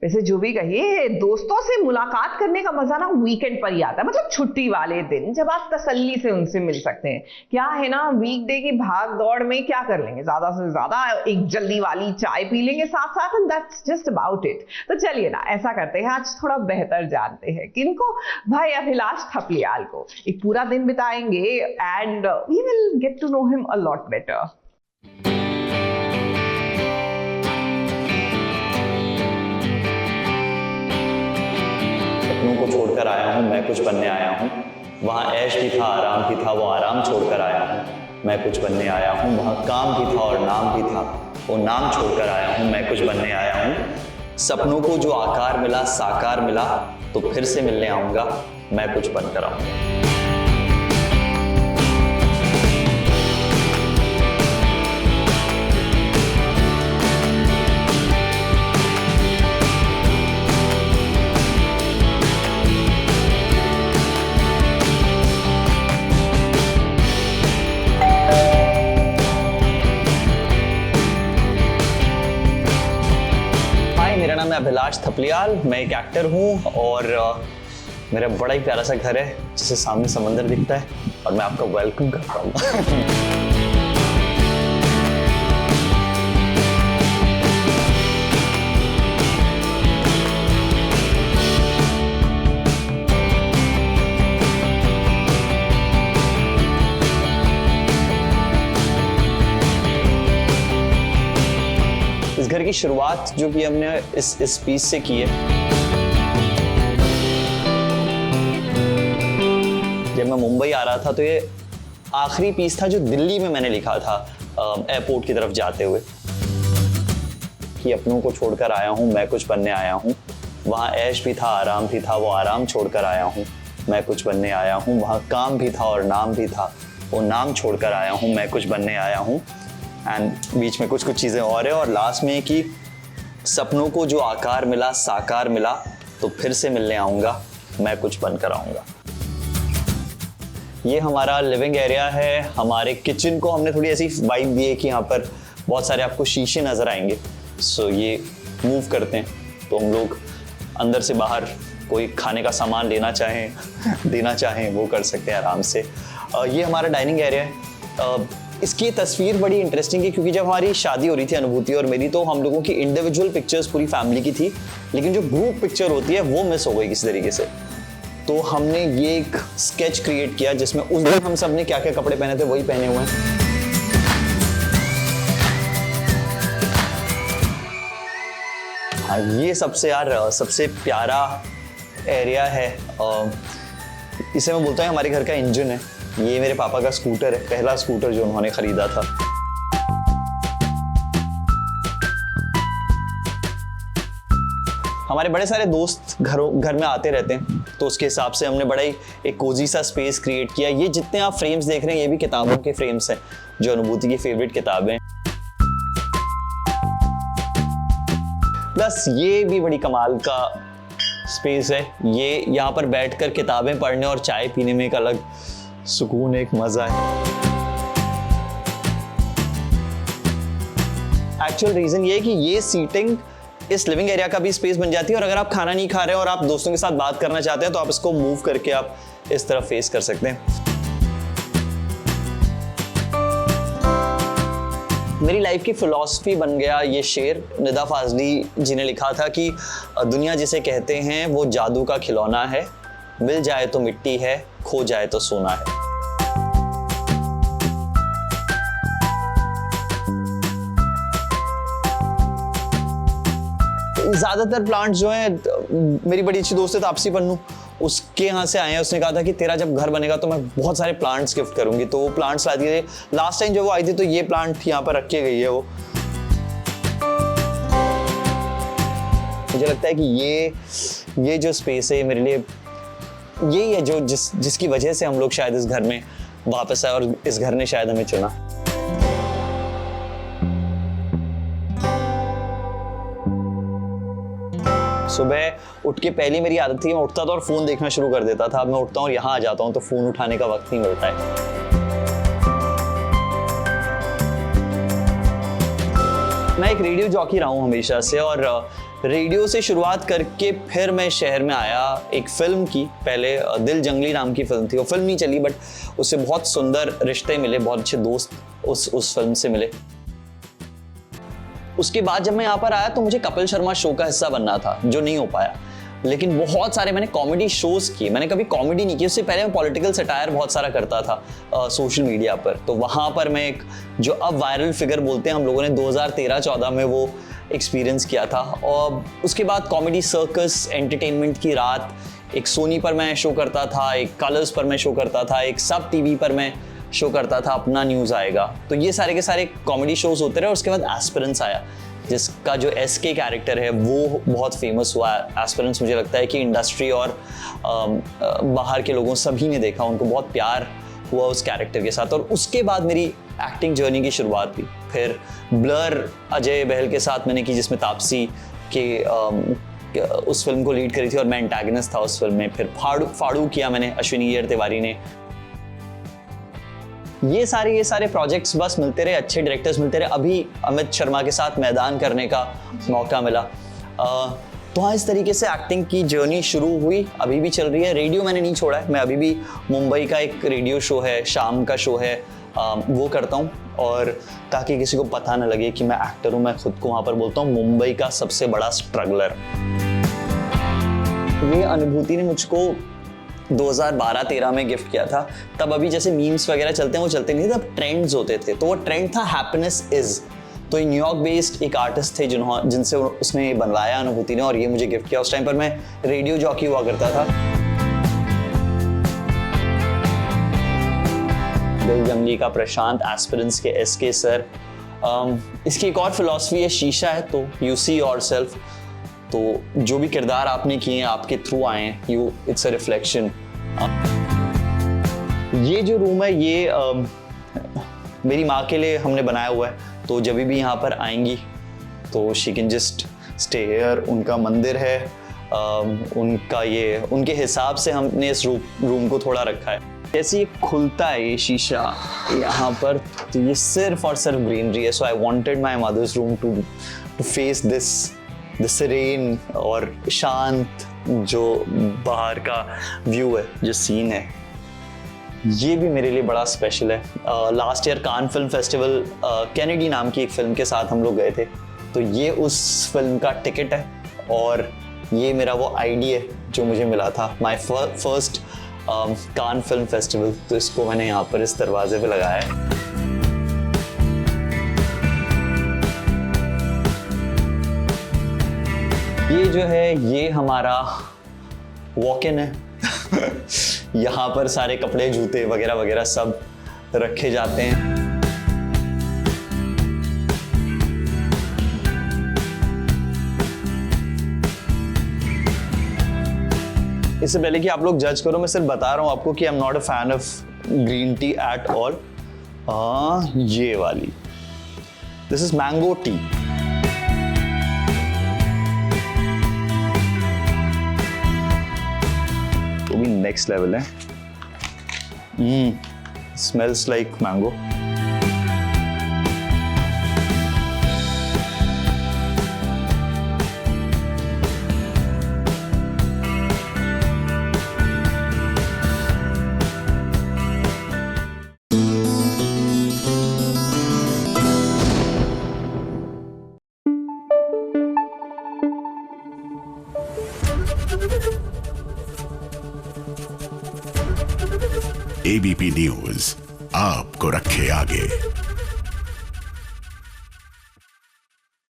वैसे जो भी कहिए, दोस्तों से मुलाकात करने का मजा ना वीकेंड पर ही आता है, मतलब छुट्टी वाले दिन जब आप तसल्ली से उनसे मिल सकते हैं। क्या है ना, वीकडे की भाग दौड़ में क्या कर लेंगे, ज्यादा से ज्यादा एक जल्दी वाली चाय पी लेंगे साथ साथ, and that's just about it. तो चलिए ना, ऐसा करते हैं, आज थोड़ा बेहतर जानते हैं किनको, भाई अभिलाष थपलियाल को। एक पूरा दिन बिताएंगे and we will get to know him a lot better. को छोड़कर आया हूँ, मैं कुछ बनने आया हूँ। वहाँ ऐश भी था, आराम भी था, वो आराम छोड़कर आया हूँ। मैं कुछ बनने आया हूँ। वहाँ काम भी था और नाम भी था, वो नाम छोड़कर आया हूँ। मैं कुछ बनने आया हूँ। सपनों को जो आकार मिला, साकार मिला, तो फिर से मिलने आऊँगा। मैं कुछ बनकर आऊँगा। मेरा नाम है अभिलाष थपलियाल, मैं एक एक्टर हूँ और मेरा बड़ा ही प्यारा सा घर है जिससे सामने समंदर दिखता है और मैं आपका वेलकम करता हूँ। इस घर की शुरुआत जो कि हमने इस पीस से की है। जब मैं मुंबई आ रहा था तो ये आखिरी पीस था जो दिल्ली में मैंने लिखा था एयरपोर्ट की तरफ जाते हुए, कि अपनों को छोड़कर आया हूँ, मैं कुछ बनने आया हूँ। वहाँ ऐश भी था, आराम भी था, वो आराम छोड़कर आया हूँ। मैं कुछ बनने आया हूँ। वहाँ काम भी था और नाम भी था, वो नाम छोड़कर आया हूँ। मैं कुछ बनने आया हूँ। एंड बीच में कुछ चीज़ें और है और लास्ट में कि सपनों को जो आकार मिला, साकार मिला, तो फिर से मिलने आऊँगा। मैं कुछ बनकर आऊँगा। ये हमारा लिविंग एरिया है। हमारे किचन को हमने थोड़ी ऐसी वाइब दी है कि यहाँ पर बहुत सारे आपको शीशे नज़र आएंगे। सो ये मूव करते हैं तो हम लोग अंदर से बाहर कोई खाने का सामान लेना चाहें देना चाहें वो कर सकते हैं आराम से। ये हमारा डाइनिंग एरिया है। इसकी तस्वीर बड़ी इंटरेस्टिंग है क्योंकि जब हमारी शादी हो रही थी अनुभूति और मेरी, तो हम लोगों की इंडिविजुअल पिक्चर्स पूरी फैमिली की थी, लेकिन जो ग्रुप पिक्चर होती है वो मिस हो गई किसी तरीके से। तो हमने ये एक स्केच क्रिएट किया जिसमें उस दिन हम सब ने क्या क्या कपड़े पहने थे वही पहने हुए हैं। हाँ, ये सबसे प्यारा एरिया है। इसे मैं बोलता हूँ हमारे घर का इंजन है। ये मेरे पापा का स्कूटर है, पहला स्कूटर जो उन्होंने खरीदा था। हमारे बड़े सारे दोस्त घर में आते रहते हैं, तो उसके हिसाब से हमने बड़ा ही एक कोजी सा स्पेस क्रिएट किया। ये जितने आप फ्रेम्स देख रहे हैं ये भी किताबों के फ्रेम्स हैं, जो अनुभूति की फेवरेट किताबें। प्लस ये भी बड़ी कमाल का स्पेस है। ये यहाँ पर बैठकर किताबें पढ़ने और चाय पीने में एक अलग सुकून, एक मजा है। एक्चुअल रीजन ये है कि ये सीटिंग इस लिविंग एरिया का भी स्पेस बन जाती है और अगर आप खाना नहीं खा रहे हैं और आप दोस्तों के साथ बात करना चाहते हैं तो आप इसको मूव करके आप इस तरफ फेस कर सकते हैं। मेरी लाइफ की फिलॉसफी बन गया ये शेर। निदा फाजली जी ने लिखा था कि दुनिया जिसे कहते हैं वो जादू का खिलौना है, मिल जाए तो मिट्टी है, खो जाए तो सोना है। ज्यादातर प्लांट्स जो हैं, मेरी बड़ी अच्छी दोस्त है तापसी पन्नू, उसके यहाँ से आए हैं। उसने कहा था कि तेरा जब घर बनेगा तो मैं बहुत सारे प्लांट्स गिफ्ट करूंगी, तो वो प्लांट्स ला दिए। लास्ट टाइम जब वो आई थी तो ये प्लांट यहाँ पर रख के गई है वो। मुझे लगता है कि ये जो स्पेस है मेरे लिए यही है जो जिसकी वजह से हम लोग शायद इस घर में वापस आए और इस घर ने शायद हमें चुना। सुबह उठ के पहली मेरी आदत थी, मैं उठता था और फोन देखना शुरू कर देता था। अब मैं उठता हूँ और यहाँ आ जाता हूँ तो फोन उठाने का वक्त नहीं मिलता है। मैं एक रेडियो जॉकी रहा हूँ हमेशा से और रेडियो से शुरुआत करके फिर मैं शहर में आया एक फिल्म की, पहले दिल जंगली नाम की फिल्म थी, वो फिल्म नहीं चली बट उससे बहुत सुंदर रिश्ते मिले, बहुत अच्छे दोस्त उस फिल्म से मिले। उसके बाद जब मैं यहाँ पर आया तो मुझे कपिल शर्मा शो का हिस्सा बनना था, जो नहीं हो पाया। लेकिन बहुत सारे मैंने कॉमेडी शोज किए, मैंने कभी कॉमेडी नहीं की, उससे पहले मैं पॉलिटिकल सटायर बहुत सारा करता था सोशल मीडिया पर। तो वहाँ पर मैं एक जो अब वायरल फिगर बोलते हैं, हम लोगों ने 2013-14 में वो एक्सपीरियंस किया था। और उसके बाद कॉमेडी सर्कस, एंटरटेनमेंट की रात, एक सोनी पर मैं शो करता था, एक कलर्स पर मैं शो करता था, एक सब टीवी पर मैं शो करता था, अपना न्यूज़ आएगा। तो ये सारे के सारे कॉमेडी शोज होते रहे। और उसके बाद एस्पिरेंस आया, जिसका जो एसके कैरेक्टर है वो बहुत फेमस हुआ। एस्पिरेंस मुझे लगता है कि इंडस्ट्री और बाहर के लोगों सभी ने देखा, उनको बहुत प्यार हुआ उस कैरेक्टर के साथ। और उसके बाद मेरी एक्टिंग जर्नी की शुरुआत हुई। फिर ब्लर अजय बहल के साथ मैंने की, जिसमें तापसी के उस फिल्म को लीड करी थी और मैं एंटागनिस्ट था उस फिल्म में। फिर फाड़ू किया मैंने अश्विनी तिवारी ने। ये सारे प्रोजेक्ट्स बस मिलते रहे, अच्छे डायरेक्टर्स मिलते रहे। अभी अमित शर्मा के साथ मैदान करने का मौका मिला। तो हाँ, इस तरीके से एक्टिंग की जर्नी शुरू हुई, अभी भी चल रही है। रेडियो मैंने नहीं छोड़ा है, मैं अभी भी मुंबई का एक रेडियो शो है, शाम का शो है, वो करता हूँ। और ताकि किसी को पता न लगे कि मैं एक्टर हूँ, मैं खुद को वहाँ पर बोलता हूँ मुंबई का सबसे बड़ा स्ट्रगलर। ये अनुभूति ने मुझको 2012-13 में गिफ्ट किया था। तब अभी जैसे मीम्स वगैरह चलते हैं वो चलते नहीं थे, तब ट्रेंड्स होते थे। तो वो ट्रेंड था हैप्पीनेस इज। तो न्यूयॉर्क बेस्ड एक आर्टिस्ट थे जिनसे उसने बनवाया अनुभूति ने, और ये मुझे गिफ्ट किया। उस टाइम पर मैं रेडियो जॉकी हुआ करता था। दिल जंगली का प्रशांत, एस्पिरेंस के एसके सर। इसकी एक और फिलॉसफी है, शीशा है तो यू सी योरसेल्फ। तो जो भी किरदार आपने किए हैं, आपके थ्रू आए हैं, इट्स अ रिफ्लेक्शन। ये जो रूम है ये मेरी माँ के लिए हमने बनाया हुआ है। तो जब भी यहाँ पर आएंगी तो she can just stay here. उनका मंदिर है, उनके हिसाब से हमने इस रूम को थोड़ा रखा है। जैसे ये खुलता है ये शीशा यहाँ पर, तो ये सिर्फ और सिर्फ ग्रीनरी है। So I wanted my mother's room to face this serene और शांत जो बाहर का व्यू है, जो सीन है, ये भी मेरे लिए बड़ा स्पेशल है। Last year Cannes film festival Kennedy नाम की एक फिल्म के साथ हम लोग गए थे। तो ये उस फिल्म का टिकट है और ये मेरा वो आईडी है जो मुझे मिला था, my first Cannes film festival. तो इसको मैंने यहाँ पर इस दरवाजे पे लगाया है। ये जो है ये हमारा वॉक इन है। यहाँ पर सारे कपड़े, जूते वगैरह वगैरह सब रखे जाते हैं। इससे पहले कि आप लोग जज करो, मैं सिर्फ बता रहा हूँ आपको कि I am not a fan of green tea at all. ये वाली, दिस इज मैंगो टी। वो भी नेक्स्ट लेवल है। Smells like mango. ABP news आपको रखे आगे।